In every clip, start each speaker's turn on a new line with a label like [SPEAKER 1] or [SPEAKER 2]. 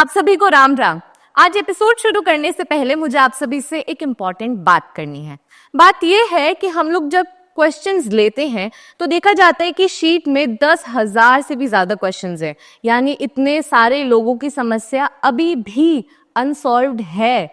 [SPEAKER 1] आप सभी को राम राम। आज एपिसोड शुरू करने से पहले मुझे आप सभी से एक इम्पॉर्टेंट बात करनी है। बात यह है कि हम लोग जब क्वेश्चंस लेते हैं तो देखा जाता है कि शीट में 10,000 से भी ज्यादा क्वेश्चंस हैं, यानी इतने सारे लोगों की समस्या अभी भी अनसॉल्व्ड है।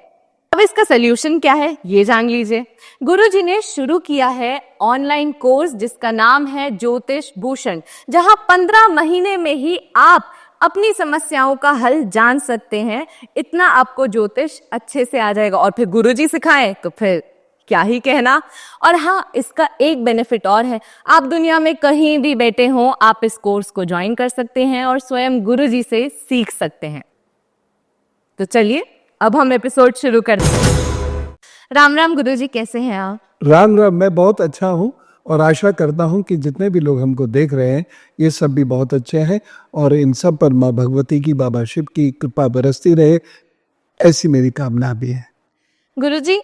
[SPEAKER 1] अब इसका सोल्यूशन क्या है ये जान लीजिए। गुरुजी ने शुरू किया है ऑनलाइन कोर्स जिसका नाम है ज्योतिष भूषण, जहां 15 महीने में ही आप अपनी समस्याओं का हल जान सकते हैं। इतना आपको ज्योतिष अच्छे से आ जाएगा और फिर गुरुजी सिखाएं तो फिर क्या ही कहना। और हाँ, इसका एक बेनिफिट और है, आप दुनिया में कहीं भी बैठे हो आप इस कोर्स को ज्वाइन कर सकते हैं और स्वयं गुरुजी से सीख सकते हैं। तो चलिए अब हम एपिसोड शुरू करते हैं। राम राम गुरुजी, कैसे हैं आप?
[SPEAKER 2] राम राम, मैं बहुत अच्छा हूँ और आशा करता हूँ कि जितने भी लोग हमको देख रहे हैं ये सब भी बहुत अच्छे हैं और इन सब पर माँ भगवती की, बाबा शिव की कृपा बरसती रहे, ऐसी मेरी कामना भी है।
[SPEAKER 1] गुरुजी,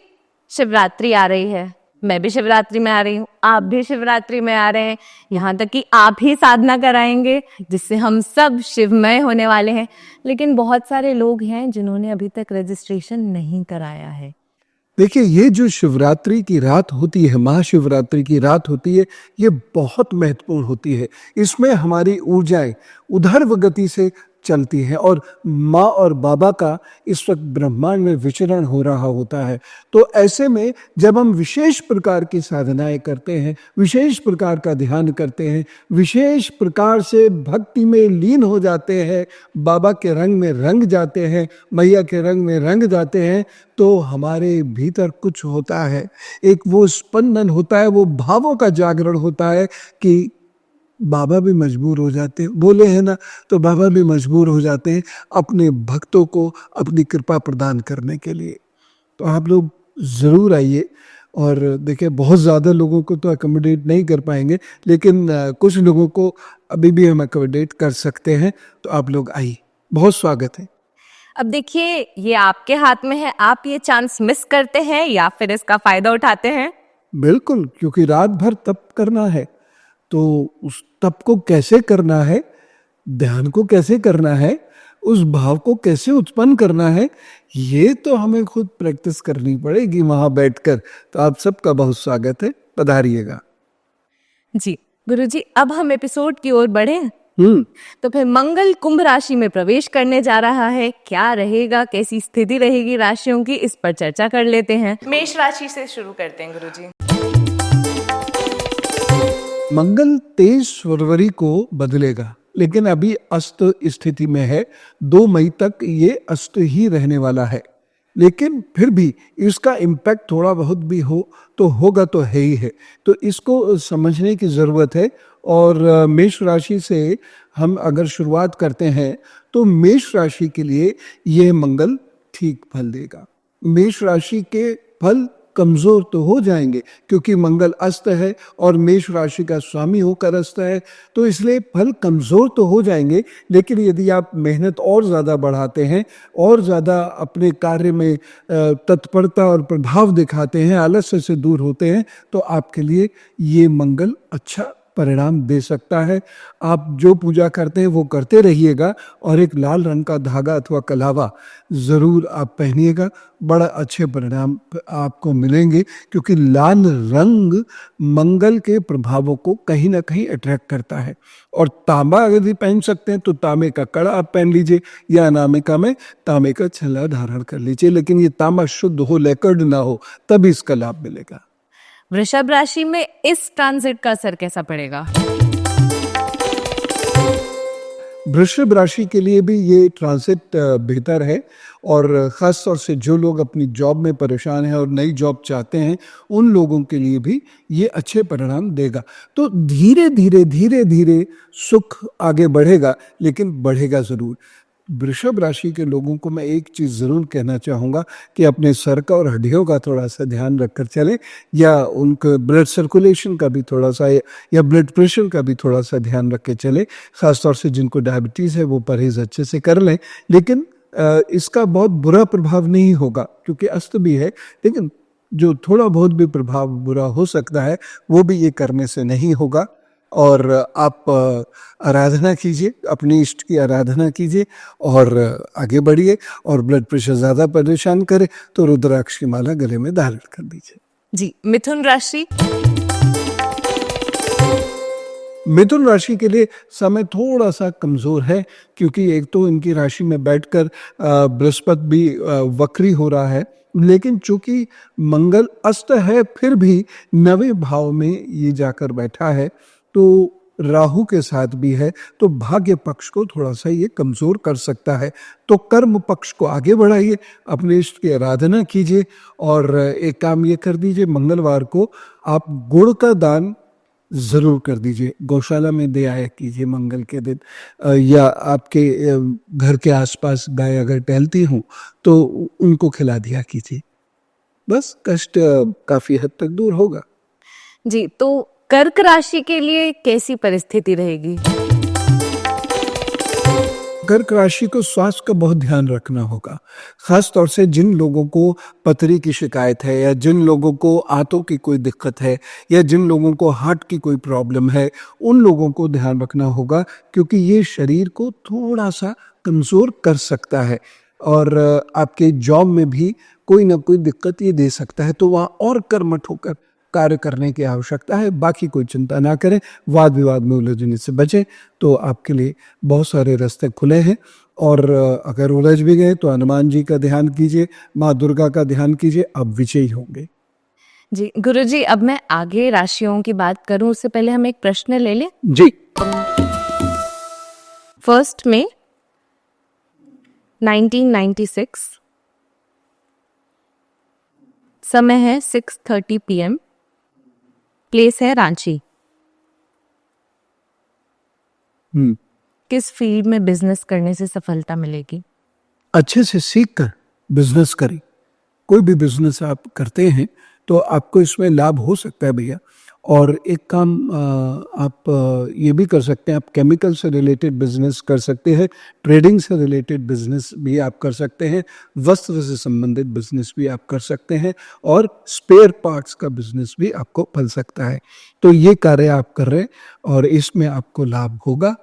[SPEAKER 1] शिवरात्रि आ रही है, मैं भी शिवरात्रि में आ रही हूँ, आप भी शिवरात्रि में आ रहे हैं, यहाँ तक कि आप ही साधना कराएंगे जिससे हम सब शिवमय होने वाले हैं। लेकिन बहुत सारे लोग हैं जिन्होंने अभी तक रजिस्ट्रेशन नहीं कराया है।
[SPEAKER 2] देखिए, ये जो शिवरात्रि की रात होती है, महाशिवरात्रि की रात होती है, ये बहुत महत्वपूर्ण होती है। इसमें हमारी ऊर्जाएं ऊर्ध्व गति से चलती हैं और माँ और बाबा का इस वक्त ब्रह्मांड में विचरण हो रहा होता है। तो ऐसे में जब हम विशेष प्रकार की साधनाएं करते हैं, विशेष प्रकार का ध्यान करते हैं, विशेष प्रकार से भक्ति में लीन हो जाते हैं, बाबा के रंग में रंग जाते हैं, मैया के रंग में रंग जाते हैं, तो हमारे भीतर कुछ होता है, एक वो स्पंदन होता है, वो भावों का जागरण होता है कि बाबा भी मजबूर हो जाते हैं, बोले हैं ना, तो बाबा भी मजबूर हो जाते हैं अपने भक्तों को अपनी कृपा प्रदान करने के लिए। तो आप लोग ज़रूर आइए और देखिए, बहुत ज़्यादा लोगों को तो अकोमोडेट नहीं कर पाएंगे, लेकिन कुछ लोगों को अभी भी हम अकोमोडेट कर सकते हैं। तो आप लोग आइए, बहुत स्वागत है।
[SPEAKER 1] अब देखिए, ये आपके हाथ में है, आप ये चांस मिस करते हैं या फिर इसका फायदा उठाते हैं?
[SPEAKER 2] बिल्कुल, क्योंकि रात भर तप करना है, तो उस तप को कैसे करना है, ध्यान को कैसे करना है, उस भाव को कैसे उत्पन्न करना है, ये तो हमें खुद प्रैक्टिस करनी पड़ेगी वहां बैठकर। तो आप सबका बहुत स्वागत है, पधारिएगा।
[SPEAKER 1] जी गुरुजी, अब हम एपिसोड की ओर बढ़े। तो फिर मंगल कुंभ राशि में प्रवेश करने जा रहा है, क्या रहेगा, कैसी स्थिति रहेगी राशियों की, इस पर चर्चा कर लेते हैं। मेष राशि से शुरू करते हैं गुरुजी।
[SPEAKER 2] मंगल 23 फरवरी को बदलेगा, लेकिन अभी अस्त स्थिति में है। 2 मई तक ये अस्त ही रहने वाला है, लेकिन फिर भी इसका इम्पैक्ट थोड़ा बहुत भी हो तो होगा, तो है ही है। तो इसको समझने की ज़रूरत है। और मेष राशि से हम अगर शुरुआत करते हैं तो मेष राशि के लिए ये मंगल ठीक फल देगा। मेष राशि के फल कमजोर तो हो जाएंगे क्योंकि मंगल अस्त है और मेष राशि का स्वामी होकर अस्त है, तो इसलिए फल कमजोर तो हो जाएंगे। लेकिन यदि आप मेहनत और ज़्यादा बढ़ाते हैं और ज़्यादा अपने कार्य में तत्परता और प्रभाव दिखाते हैं, आलस्य से दूर होते हैं, तो आपके लिए ये मंगल अच्छा परिणाम दे सकता है। आप जो पूजा करते हैं वो करते रहिएगा और एक लाल रंग का धागा अथवा कलावा ज़रूर आप पहनिएगा, बड़ा अच्छे परिणाम आपको मिलेंगे, क्योंकि लाल रंग मंगल के प्रभावों को कहीं ना कहीं अट्रैक्ट करता है। और तांबा अगर पहन सकते हैं तो तांबे का कड़ा आप पहन लीजिए, या अनामिका में तांबे का छल्ला धारण कर लीजिए, लेकिन ये तांबा शुद्ध हो, लेकर्ड ना हो, तब इसका लाभ मिलेगा।
[SPEAKER 1] वृषभ राशि में इस ट्रांजिट का असर कैसा पड़ेगा?
[SPEAKER 2] वृषभ राशि के लिए भी ये ट्रांजिट बेहतर है और ख़ास तौर से जो लोग अपनी जॉब में परेशान हैं और नई जॉब चाहते हैं, उन लोगों के लिए भी ये अच्छे परिणाम देगा। तो धीरे धीरे सुख आगे बढ़ेगा, लेकिन बढ़ेगा ज़रूर। वृषभ राशि के लोगों को मैं एक चीज़ ज़रूर कहना चाहूँगा कि अपने सर का और हड्डियों का थोड़ा सा ध्यान रखकर चलें, या उनके ब्लड सर्कुलेशन का भी थोड़ा सा, या ब्लड प्रेशर का भी थोड़ा सा ध्यान रख के चलें। ख़ासतौर से जिनको डायबिटीज़ है वो परहेज़ अच्छे से कर लें, लेकिन इसका बहुत बुरा प्रभाव नहीं होगा क्योंकि अस्त भी है, लेकिन जो थोड़ा बहुत भी प्रभाव बुरा हो सकता है वो भी ये करने से नहीं होगा। और आप आराधना कीजिए, अपने इष्ट की आराधना कीजिए और आगे बढ़िए। और ब्लड प्रेशर ज़्यादा परेशान करे तो रुद्राक्ष की माला गले में धारण कर दीजिए।
[SPEAKER 1] जी, मिथुन राशि।
[SPEAKER 2] मिथुन राशि के लिए समय थोड़ा सा कमज़ोर है, क्योंकि एक तो इनकी राशि में बैठकर बृहस्पति भी वक्री हो रहा है, लेकिन चूंकि मंगल अस्त है फिर भी 9वें भाव में ये जाकर बैठा है, तो राहु के साथ भी है, तो भाग्य पक्ष को थोड़ा सा ये कमज़ोर कर सकता है। तो कर्म पक्ष को आगे बढ़ाइए, अपने इष्ट की आराधना कीजिए और एक काम ये कर दीजिए, मंगलवार को आप गुड़ का दान जरूर कर दीजिए, गौशाला में दे आया कीजिए मंगल के दिन, या आपके घर के आसपास गाय अगर टहलती हूँ तो उनको खिला दिया कीजिए। बस कष्ट काफी हद तक दूर होगा।
[SPEAKER 1] जी, तो कर्क राशि के लिए कैसी परिस्थिति रहेगी?
[SPEAKER 2] कर्क राशि को स्वास्थ्य का बहुत ध्यान रखना होगा, खास तौर से जिन लोगों को पथरी की शिकायत है, या जिन लोगों को आंतों की कोई दिक्कत है, या जिन लोगों को हार्ट की कोई प्रॉब्लम है, उन लोगों को ध्यान रखना होगा, क्योंकि ये शरीर को थोड़ा सा कमज़ोर कर सकता है और आपके जॉब में भी कोई ना कोई दिक्कत ये दे सकता है। तो वहाँ और कर्मठ होकर कार्य करने की आवश्यकता है। बाकी कोई चिंता ना करें, वाद विवाद में उलझने से बचें, तो आपके लिए बहुत सारे रास्ते खुले हैं। और अगर उलझ भी गए तो हनुमान जी का ध्यान कीजिए, माँ दुर्गा का ध्यान कीजिए, आप विजयी होंगे।
[SPEAKER 1] जी गुरुजी, अब मैं आगे राशियों की बात करूं उससे पहले हम एक प्रश्न ले लें।
[SPEAKER 2] जी।
[SPEAKER 1] 1 मई 1996, समय है 6:30 PM, प्लेस है रांची। किस फील्ड में बिजनेस करने से सफलता मिलेगी?
[SPEAKER 2] अच्छे से सीख कर बिजनेस करें। कोई भी बिजनेस आप करते हैं तो आपको इसमें लाभ हो सकता है भैया। और एक काम आप ये भी कर सकते हैं, आप केमिकल से रिलेटेड बिजनेस कर सकते हैं, ट्रेडिंग से रिलेटेड बिजनेस भी आप कर सकते हैं, वस्त्र से संबंधित बिजनेस भी आप कर सकते हैं, और स्पेयर पार्ट्स का बिजनेस भी आपको फल सकता है। तो ये कार्य आप कर रहे हैं और इसमें आपको लाभ होगा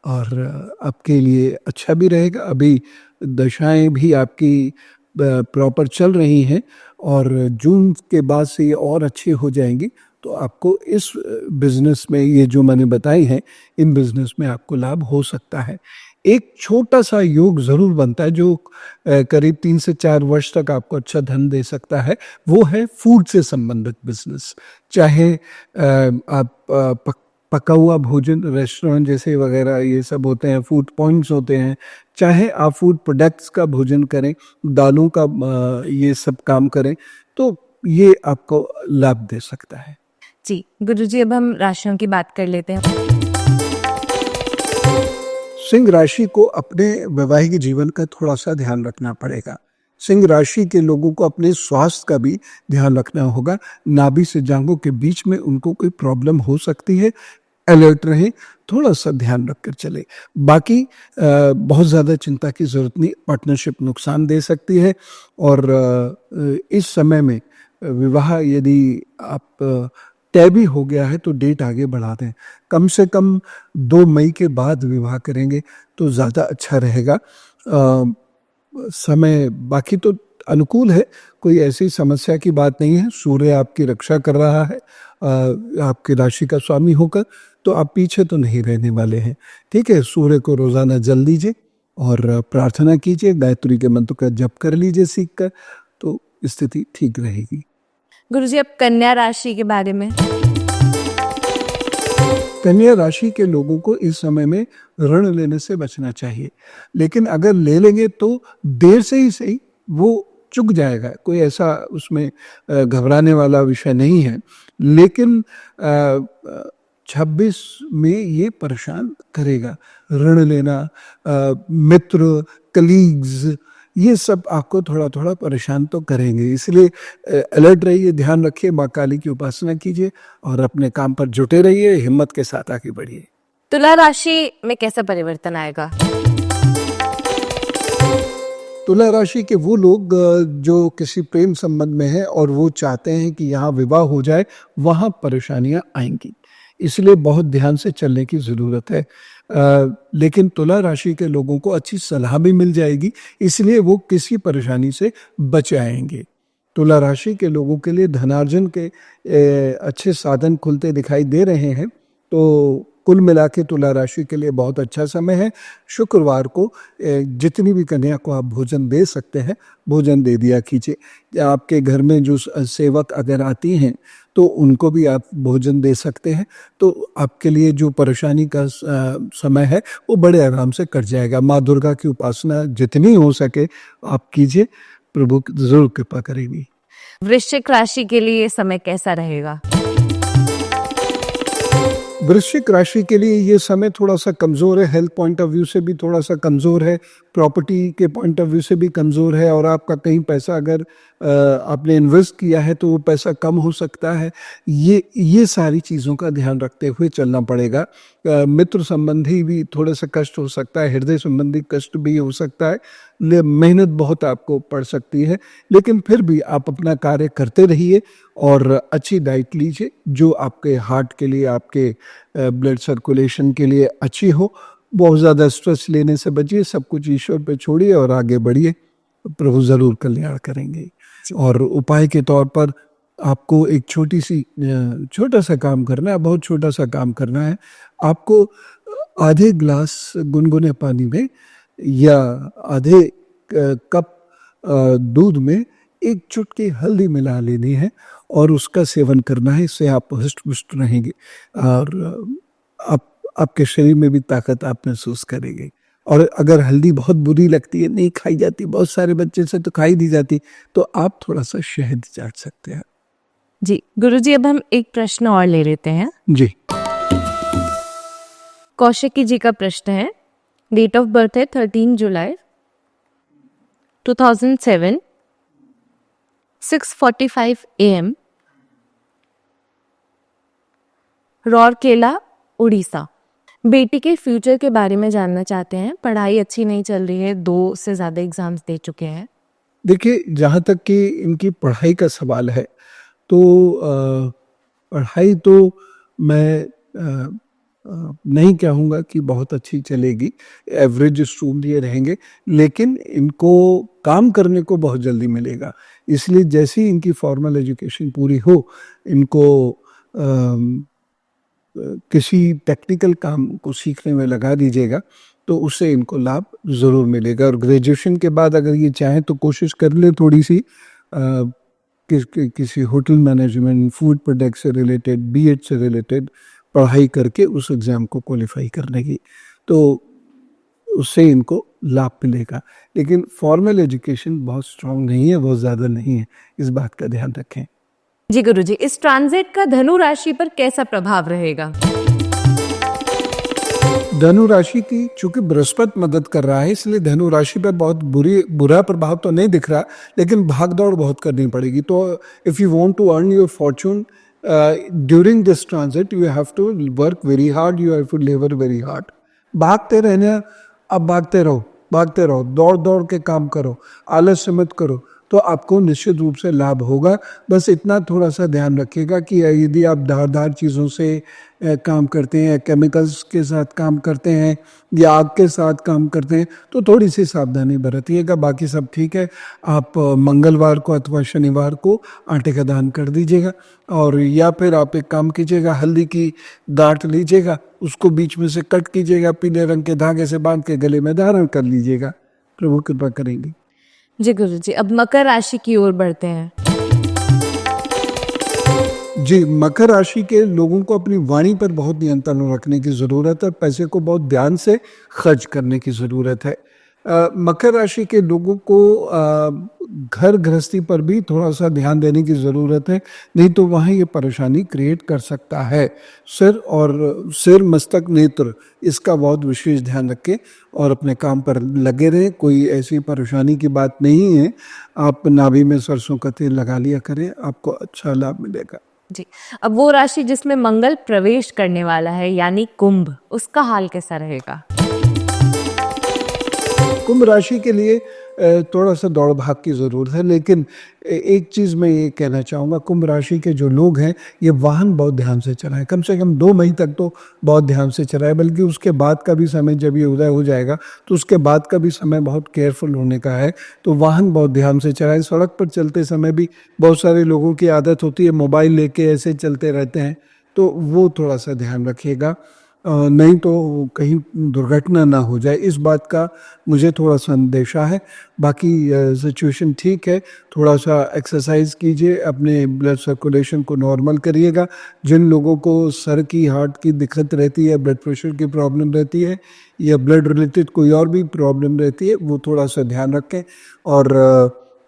[SPEAKER 2] और आपके लिए अच्छा भी रहेगा। अभी दशाएं भी आपकी प्रॉपर चल रही हैं और जून के बाद से ये और अच्छी हो जाएंगी, तो आपको इस बिजनेस में, ये जो मैंने बताई हैं, इन बिजनेस में आपको लाभ हो सकता है। एक छोटा सा योग जरूर बनता है जो करीब 3 से 4 वर्ष तक आपको अच्छा धन दे सकता है, वो है फूड से संबंधित बिजनेस। चाहे आप पका हुआ भोजन, रेस्टोरेंट जैसे वगैरह ये सब होते हैं, फूड पॉइंट्स होते हैं, चाहे आप फूड प्रोडक्ट्स का भोजन करें, दालों का ये सब काम करें, तो ये आपको लाभ दे सकता है।
[SPEAKER 1] जी गुरुजी, अब हम राशियों की बात कर लेते हैं।
[SPEAKER 2] सिंह राशि को अपने वैवाहिक जीवन का थोड़ा सा ध्यान रखना पड़ेगा। सिंह राशि के लोगों को अपने स्वास्थ्य का भी ध्यान रखना होगा। नाभि से जांघों के बीच में उनको कोई प्रॉब्लम हो सकती है, अलर्ट रहें, थोड़ा सा ध्यान रखकर चले। बाकी बहुत ज़्यादा चिंता की ज़रूरत नहीं, पार्टनरशिप नुकसान दे सकती है। और इस समय में विवाह यदि आप तय भी हो गया है तो डेट आगे बढ़ा दें, कम से कम 2 मई के बाद विवाह करेंगे तो ज़्यादा अच्छा रहेगा। समय बाकी तो अनुकूल है, कोई ऐसी समस्या की बात नहीं है। सूर्य आपकी रक्षा कर रहा है आपकी राशि का स्वामी होकर, तो आप पीछे तो नहीं रहने वाले हैं। ठीक है, सूर्य को रोज़ाना जल दीजिए और प्रार्थना कीजिए, गायत्री के मंत्र का जप कर लीजिए सीख कर, तो स्थिति ठीक रहेगी।
[SPEAKER 1] गुरुजी, अब कन्या राशि के बारे में।
[SPEAKER 2] कन्या राशि के लोगों को इस समय में ऋण लेने से बचना चाहिए, लेकिन अगर ले लेंगे तो देर से ही सही वो चुक जाएगा। कोई ऐसा उसमें घबराने वाला विषय नहीं है, लेकिन 26 में ये परेशान करेगा। ऋण लेना, मित्र, कलीग्स, ये सब आपको थोड़ा थोड़ा परेशान तो करेंगे, इसलिए अलर्ट रहिए, ध्यान रखिए, माँ काली की उपासना कीजिए और अपने काम पर जुटे रहिए, हिम्मत के साथ आगे बढ़िए।
[SPEAKER 1] तुला राशि में कैसा परिवर्तन आएगा?
[SPEAKER 2] तुला राशि के वो लोग जो किसी प्रेम संबंध में हैं और वो चाहते हैं कि यहाँ विवाह हो जाए, वहाँ परेशानियाँ आएंगी। इसलिए बहुत ध्यान से चलने की ज़रूरत है। लेकिन तुला राशि के लोगों को अच्छी सलाह भी मिल जाएगी, इसलिए वो किसी परेशानी से बच आएंगे। तुला राशि के लोगों के लिए धनार्जन के अच्छे साधन खुलते दिखाई दे रहे हैं। तो कुल मिला के तुला राशि के लिए बहुत अच्छा समय है। शुक्रवार को जितनी भी कन्या को आप भोजन दे सकते हैं, भोजन दे दिया कीजिए। आपके घर में जो सेवक अगर आती हैं तो उनको भी आप भोजन दे सकते हैं। तो आपके लिए जो परेशानी का समय है वो बड़े आराम से कट जाएगा। माँ दुर्गा की उपासना जितनी हो सके आप कीजिए, प्रभु जरूर कृपा करेगी।
[SPEAKER 1] वृश्चिक राशि के लिए समय कैसा रहेगा?
[SPEAKER 2] वृश्चिक राशि के लिए ये समय थोड़ा सा कमज़ोर है, हेल्थ पॉइंट ऑफ व्यू से भी थोड़ा सा कमज़ोर है, प्रॉपर्टी के पॉइंट ऑफ व्यू से भी कमज़ोर है, और आपका कहीं पैसा अगर आपने इन्वेस्ट किया है तो वो पैसा कम हो सकता है। ये सारी चीज़ों का ध्यान रखते हुए चलना पड़ेगा। मित्र संबंधी भी थोड़ा सा कष्ट हो सकता है, हृदय संबंधी कष्ट भी हो सकता है, मेहनत बहुत आपको पड़ सकती है, लेकिन फिर भी आप अपना कार्य करते रहिए और अच्छी डाइट लीजिए जो आपके हार्ट के लिए, आपके ब्लड सर्कुलेशन के लिए अच्छी हो। बहुत ज़्यादा स्ट्रेस लेने से बचिए, सब कुछ ईश्वर पे छोड़िए और आगे बढ़िए, प्रभु ज़रूर कल्याण करेंगे। और उपाय के तौर पर आपको एक छोटा सा काम करना है, बहुत छोटा सा काम करना है। आपको आधे ग्लास गुनगुने पानी में या आधे कप दूध में एक चुटकी हल्दी मिला लेनी है और उसका सेवन करना है। इससे आप हष्ट-पुष्ट रहेंगे और आपके शरीर में भी ताकत आप महसूस करेंगे। और अगर हल्दी बहुत बुरी लगती है, नहीं खाई जाती, बहुत सारे बच्चे से तो खाई नहीं जाती, तो आप थोड़ा सा शहद चाट सकते हैं।
[SPEAKER 1] जी गुरुजी, अब हम एक प्रश्न और ले लेते हैं।
[SPEAKER 2] जी,
[SPEAKER 1] कौशिकी जी का प्रश्न है, डेट ऑफ बर्थ है 13 जुलाई 2007, 6:45 AM, रौरकेला, उड़ीसा। बेटी के फ्यूचर के बारे में जानना चाहते हैं। पढ़ाई अच्छी नहीं चल रही है, 2 से ज़्यादा एग्जाम्स दे चुके हैं।
[SPEAKER 2] देखिए, जहाँ तक कि इनकी पढ़ाई का सवाल है तो पढ़ाई तो मैं नहीं कहूँगा कि बहुत अच्छी चलेगी, एवरेज स्टूडेंट ये रहेंगे, लेकिन इनको काम करने को बहुत जल्दी मिलेगा। इसलिए जैसे ही इनकी फॉर्मल एजुकेशन पूरी हो, इनको किसी टेक्निकल काम को सीखने में लगा दीजिएगा तो उससे इनको लाभ ज़रूर मिलेगा। और ग्रेजुएशन के बाद अगर ये चाहें तो कोशिश कर ले थोड़ी सी किसी होटल मैनेजमेंट, फूड प्रोडक्ट से रिलेटेड, बीएड से रिलेटेड पढ़ाई करके उस एग्ज़ाम को क्वालिफाई करने की, तो उससे इनको लाभ मिलेगा। लेकिन फॉर्मल एजुकेशन बहुत स्ट्रांग नहीं है, बहुत ज़्यादा नहीं है, इस बात का ध्यान रखें।
[SPEAKER 1] जी गुरुजी, इस ट्रांजिट का धनु राशि पर कैसा प्रभाव रहेगा?
[SPEAKER 2] धनु राशि की चूंकि बृहस्पति मदद कर रहा है, इसलिए धनु राशि पर बहुत बुरा प्रभाव तो नहीं दिख रहा, लेकिन भाग दौड़ बहुत करनी पड़ेगी। तो if you want to earn your fortune during this transit, you have to work very hard, you have to labour very hard. भागते रहना, अब भागते रहो, दौड़ दौड़ के काम करो, आलस से मत करो, तो आपको निश्चित रूप से लाभ होगा। बस इतना थोड़ा सा ध्यान रखिएगा कि यदि आप धारदार चीज़ों से काम करते हैं, केमिकल्स के साथ काम करते हैं या आग के साथ काम करते हैं, तो थोड़ी सी सावधानी बरतिएगा। बाकी सब ठीक है। आप मंगलवार को अथवा शनिवार को आटे का दान कर दीजिएगा, और या फिर आप एक काम कीजिएगा, हल्दी की डांट लीजिएगा, उसको बीच में से कट कीजिएगा, पीले रंग के धागे से बांध के गले में धारण कर लीजिएगा। प्रभु कृपा करेंगे।
[SPEAKER 1] जी गुरुजी, अब मकर राशि की ओर बढ़ते हैं।
[SPEAKER 2] जी, मकर राशि के लोगों को अपनी वाणी पर बहुत नियंत्रण रखने की ज़रूरत है, पैसे को बहुत ध्यान से खर्च करने की ज़रूरत है। मकर राशि के लोगों को घर गृहस्थी पर भी थोड़ा सा ध्यान देने की ज़रूरत है, नहीं तो वहाँ ये परेशानी क्रिएट कर सकता है। सिर मस्तक नेत्र, इसका बहुत विशेष ध्यान रखें और अपने काम पर लगे रहें। कोई ऐसी परेशानी की बात नहीं है, आप नाभि में सरसों का तेल लगा लिया करें, आपको अच्छा लाभ मिलेगा।
[SPEAKER 1] जी, अब वो राशि जिसमें मंगल प्रवेश करने वाला है यानी कुंभ, उसका हाल कैसा रहेगा?
[SPEAKER 2] कुंभ राशि के लिए थोड़ा सा दौड़ भाग की ज़रूरत है। लेकिन एक चीज़ मैं ये कहना चाहूँगा, कुंभ राशि के जो लोग हैं ये वाहन बहुत ध्यान से चलाएं, कम से कम 2 मई तक तो बहुत ध्यान से चलाएं, बल्कि उसके बाद का भी समय जब ये उदय हो जाएगा तो उसके बाद का भी समय बहुत केयरफुल होने का है। तो वाहन बहुत ध्यान से चलाएं। सड़क पर चलते समय भी बहुत सारे लोगों की आदत होती है मोबाइल लेके ऐसे चलते रहते हैं, तो वो थोड़ा सा ध्यान रखिएगा, नहीं तो कहीं दुर्घटना ना हो जाए, इस बात का मुझे थोड़ा सा अंदेशा है। बाकी सिचुएशन ठीक है। थोड़ा सा एक्सरसाइज कीजिए, अपने ब्लड सर्कुलेशन को नॉर्मल करिएगा। जिन लोगों को सर की, हार्ट की दिक्कत रहती है, ब्लड प्रेशर की प्रॉब्लम रहती है या ब्लड रिलेटेड कोई और भी प्रॉब्लम रहती है, वो थोड़ा सा ध्यान रखें और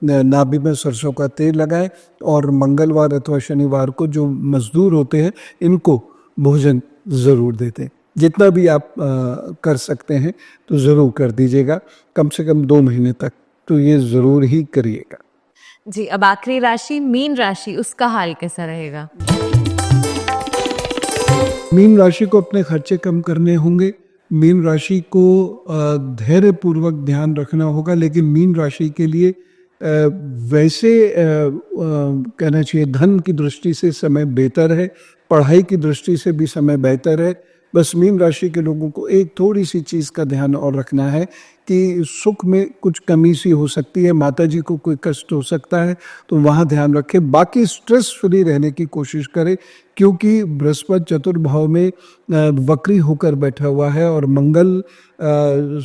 [SPEAKER 2] नाभि में सरसों का तेल लगाएं। और मंगलवार अथवा शनिवार को जो मजदूर होते हैं इनको भोजन ज़रूर देते हैं। जितना भी आप कर सकते हैं तो ज़रूर कर दीजिएगा, कम से कम 2 महीने तक तो ये ज़रूर ही करिएगा।
[SPEAKER 1] जी, अब आखिरी राशि मीन राशि, उसका हाल कैसा रहेगा?
[SPEAKER 2] मीन राशि को अपने खर्चे कम करने होंगे। मीन राशि को धैर्य पूर्वक ध्यान रखना होगा। लेकिन मीन राशि के लिए वैसे कहना चाहिए धन की दृष्टि से समय बेहतर है, पढ़ाई की दृष्टि से भी समय बेहतर है। बस मीन राशि के लोगों को एक थोड़ी सी चीज़ का ध्यान और रखना है कि सुख में कुछ कमी सी हो सकती है, माता जी को कोई कष्ट हो सकता है, तो वहाँ ध्यान रखें। बाकी स्ट्रेस फ्री रहने की कोशिश करें, क्योंकि बृहस्पति चतुर्भाव में वक्री होकर बैठा हुआ है और मंगल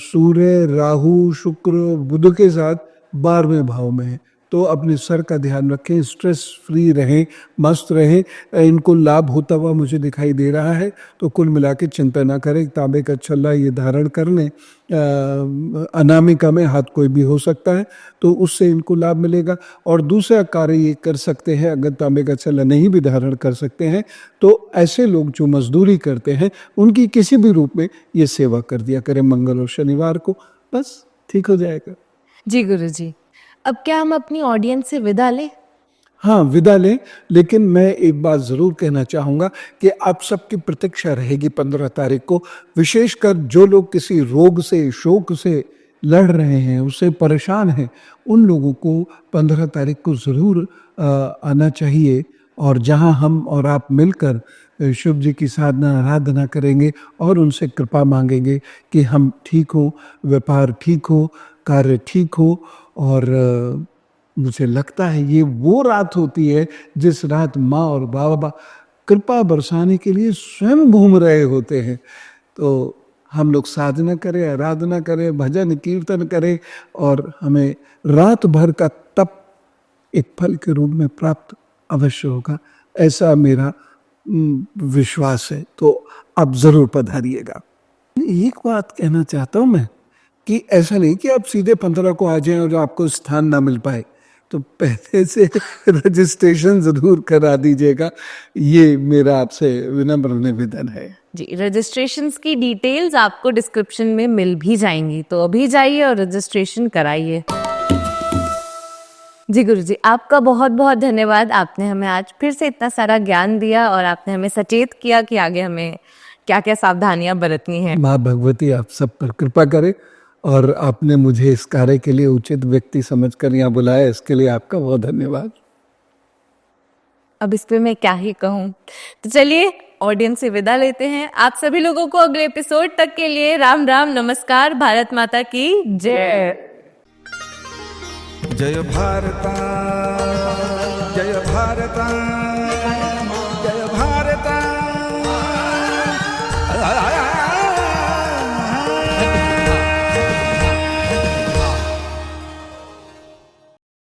[SPEAKER 2] सूर्य, राहु, शुक्र, बुध के साथ 12वें भाव में है। तो अपने सर का ध्यान रखें, स्ट्रेस फ्री रहें, मस्त रहें। इनको लाभ होता हुआ मुझे दिखाई दे रहा है, तो कुल मिला के चिंता ना करें। तांबे का छल्ला ये धारण कर लें, अनामिका में हाथ कोई भी हो सकता है, तो उससे इनको लाभ मिलेगा। और दूसरा कार्य ये कर सकते हैं, अगर तांबे का छल्ला नहीं भी धारण कर सकते हैं तो ऐसे लोग जो मजदूरी करते हैं उनकी किसी भी रूप में ये सेवा कर दिया करें मंगल और शनिवार को, बस ठीक हो जाएगा।
[SPEAKER 1] जी गुरुजी, अब क्या हम अपनी ऑडियंस से विदा लें?
[SPEAKER 2] हाँ, विदा लें। लेकिन मैं एक बात ज़रूर कहना चाहूँगा कि आप सबकी प्रतीक्षा रहेगी 15 तारीख को। विशेषकर जो लोग किसी रोग से, शोक से लड़ रहे हैं, उससे परेशान हैं, उन लोगों को 15 तारीख को ज़रूर आना चाहिए। और जहाँ हम और आप मिलकर शिव जी की साधना, आराधना करेंगे और उनसे कृपा मांगेंगे कि हम ठीक हो, व्यापार ठीक हो, कार्य ठीक हो। और मुझे लगता है ये वो रात होती है जिस रात माँ और बाबा कृपा बरसाने के लिए स्वयं घूम रहे होते हैं। तो हम लोग साधना करें, आराधना करें, भजन कीर्तन करें और हमें रात भर का तप एक फल के रूप में प्राप्त अवश्य होगा, ऐसा मेरा विश्वास है। तो आप ज़रूर पधारिएगा। एक बात कहना चाहता हूँ मैं कि ऐसा नहीं कि आप सीधे 15 को आ जाएं और आपको स्थान ना मिल पाए, तो पहले से रजिस्ट्रेशन ज़रूर करा दीजिएगा, ये मेरा आपसे विनम्र निवेदन है।
[SPEAKER 1] जी, रजिस्ट्रेशंस की डिटेल्स आपको डिस्क्रिप्शन में मिल भी जाएंगी, तो अभी जाइए और रजिस्ट्रेशन कराइए। जी गुरुजी, आपका बहुत बहुत धन्यवाद। आपने हमें आज फिर से इतना सारा ज्ञान दिया और आपने हमें सचेत किया कि आगे हमें क्या क्या सावधानियां बरतनी है।
[SPEAKER 2] माँ भगवती आप सब पर कृपा करे और आपने मुझे इस कार्य के लिए उचित व्यक्ति समझकर यहाँ बुलाया, इसके लिए आपका बहुत धन्यवाद।
[SPEAKER 1] अब इस पे मैं क्या ही कहूँ। तो चलिए ऑडियंस से विदा लेते हैं। आप सभी लोगों को अगले एपिसोड तक के लिए राम राम, नमस्कार, भारत माता की जय।
[SPEAKER 3] जय भारता, जय भारता।